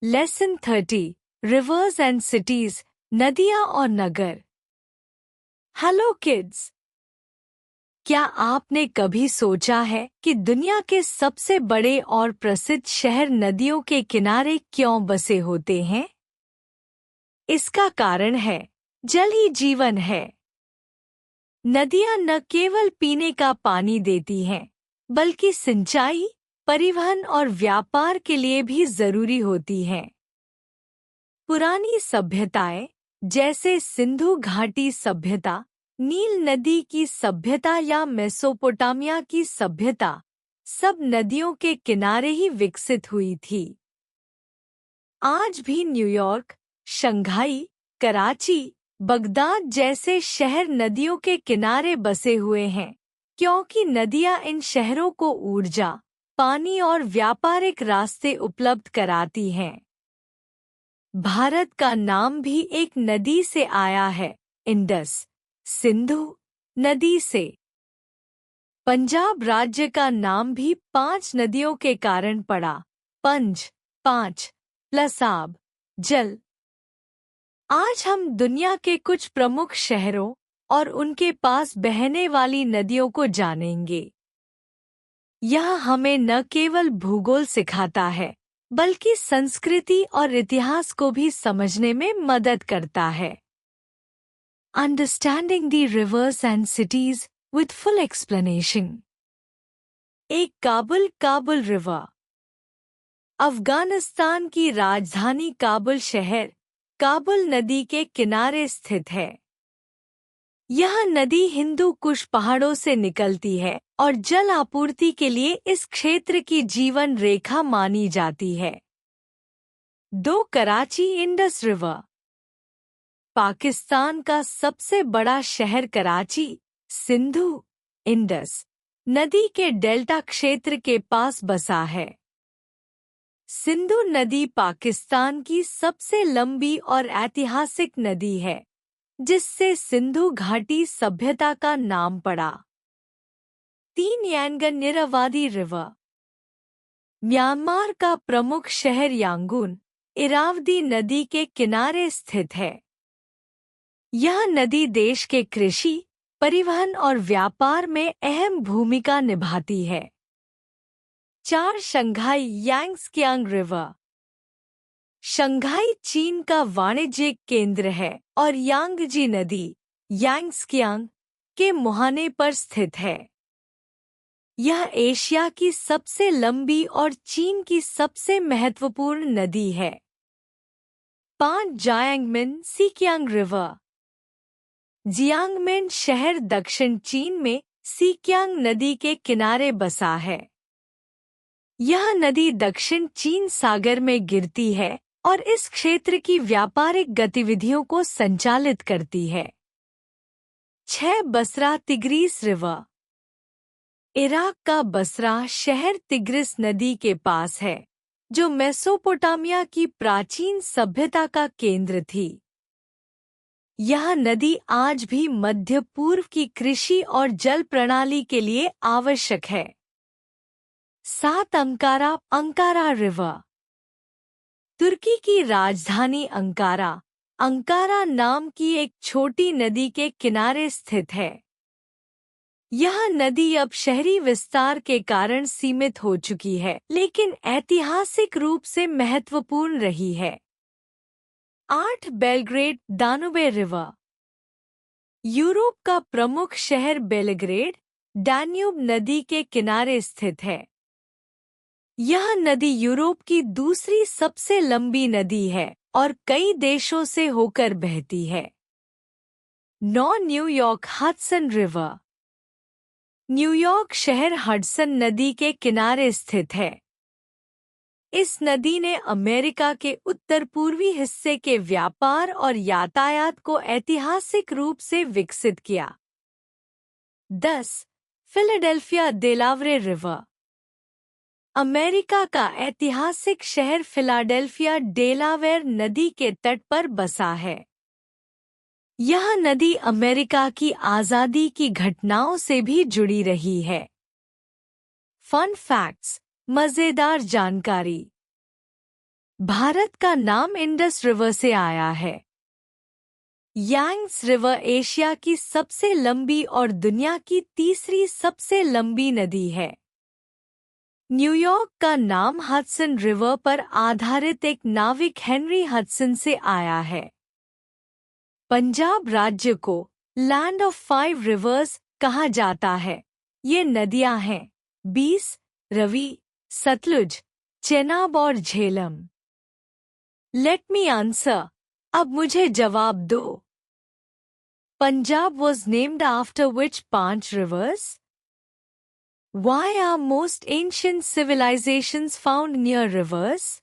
Lesson 30 reverse and cities, नदियाँ और नगर। Hello kids, क्या आपने कभी सोचा है कि दुनिया के सबसे बड़े और प्रसिद्ध शहर नदियों के किनारे क्यों बसे होते हैं? इसका कारण है जल ही जीवन है। नदियां न केवल पीने का पानी देती हैं, बल्कि सिंचाई, परिवहन और व्यापार के लिए भी जरूरी होती हैं। पुरानी सभ्यताएं जैसे सिंधु घाटी सभ्यता, नील नदी की सभ्यता या मेसोपोटामिया की सभ्यता सब नदियों के किनारे ही विकसित हुई थी। आज भी न्यूयॉर्क, शंघाई, कराची, बगदाद जैसे शहर नदियों के किनारे बसे हुए हैं, क्योंकि नदियां इन शहरों को ऊर्जा, पानी और व्यापारिक रास्ते उपलब्ध कराती हैं। भारत का नाम भी एक नदी से आया है, इंडस, सिंधु नदी से। पंजाब राज्य का नाम भी 5 नदियों के कारण पड़ा, पंज, 5 प्लस आब, जल। आज हम दुनिया के कुछ प्रमुख शहरों और उनके पास बहने वाली नदियों को जानेंगे। यह हमें न केवल भूगोल सिखाता है, बल्कि संस्कृति और इतिहास को भी समझने में मदद करता है। Understanding the reverse and cities with full explanation. एक काबुल रिवर। अफगानिस्तान की राजधानी काबुल शहर काबुल नदी के किनारे स्थित है। यह नदी हिंदू कुश पहाड़ों से निकलती है और जल आपूर्ति के लिए इस क्षेत्र की जीवन रेखा मानी जाती है। 2 कराची इंडस रिवर। पाकिस्तान का सबसे बड़ा शहर कराची, सिंधु, इंडस नदी के डेल्टा क्षेत्र के पास बसा है। सिंधु नदी पाकिस्तान की सबसे लंबी और ऐतिहासिक नदी है, जिससे सिंधु घाटी सभ्यता का नाम पड़ा। 3 यांगन इरावदी रिवर। म्यांमार का प्रमुख शहर यांगून, इरावदी नदी के किनारे स्थित है। यह नदी देश के कृषि, परिवहन और व्यापार में अहम भूमिका निभाती है। 4 शंघाई यांग्स्कियांग रिवर। शंघाई चीन का वाणिज्यिक केंद्र है और यांगजी नदी, यांग्स्कियांग, के मुहाने पर स्थित है। यह एशिया की सबसे लंबी और चीन की सबसे महत्वपूर्ण नदी है। 5 जायांगमिन सीकियांग रिवर। जियांगमिन शहर दक्षिण चीन में सीकियांग नदी के किनारे बसा है। यह नदी दक्षिण चीन सागर में गिरती है और इस क्षेत्र की व्यापारिक गतिविधियों को संचालित करती है। 6 बसरा तिग्रिस रिवर। इराक का बसरा शहर तिग्रिस नदी के पास है, जो मेसोपोटामिया की प्राचीन सभ्यता का केंद्र थी। यह नदी आज भी मध्य पूर्व की कृषि और जल प्रणाली के लिए आवश्यक है। 7 अंकारा रिवर। तुर्की की राजधानी अंकारा नाम की एक छोटी नदी के किनारे स्थित है। यह नदी अब शहरी विस्तार के कारण सीमित हो चुकी है, लेकिन ऐतिहासिक रूप से महत्वपूर्ण रही है। 8 बेलग्रेड दानुबे रिवर। यूरोप का प्रमुख शहर बेलग्रेड डैन्यूब नदी के किनारे स्थित है। यह नदी यूरोप की दूसरी सबसे लंबी नदी है और कई देशों से होकर बहती है। 9 न्यूयॉर्क हडसन रिवर। न्यूयॉर्क शहर हडसन नदी के किनारे स्थित है। इस नदी ने अमेरिका के उत्तर पूर्वी हिस्से के व्यापार और यातायात को ऐतिहासिक रूप से विकसित किया। 10 फिलाडेल्फिया डेलावेयर रिवर। अमेरिका का ऐतिहासिक शहर फिलाडेल्फिया डेलावेयर नदी के तट पर बसा है। यह नदी अमेरिका की आज़ादी की घटनाओं से भी जुड़ी रही है। फन फैक्ट्स, मज़ेदार जानकारी। भारत का नाम इंडस रिवर से आया है। यांग्स रिवर एशिया की सबसे लंबी और दुनिया की तीसरी सबसे लंबी नदी है। न्यूयॉर्क का नाम हडसन रिवर पर आधारित एक नाविक हेनरी हडसन से आया है। पंजाब राज्य को लैंड ऑफ 5 रिवर्स कहा जाता है। ये नदियां हैं 20, रवि, सतलुज, चेनाब और झेलम। Let me answer. अब मुझे जवाब दो। Punjab was named after which 5 rivers? Why are most ancient civilizations found near rivers?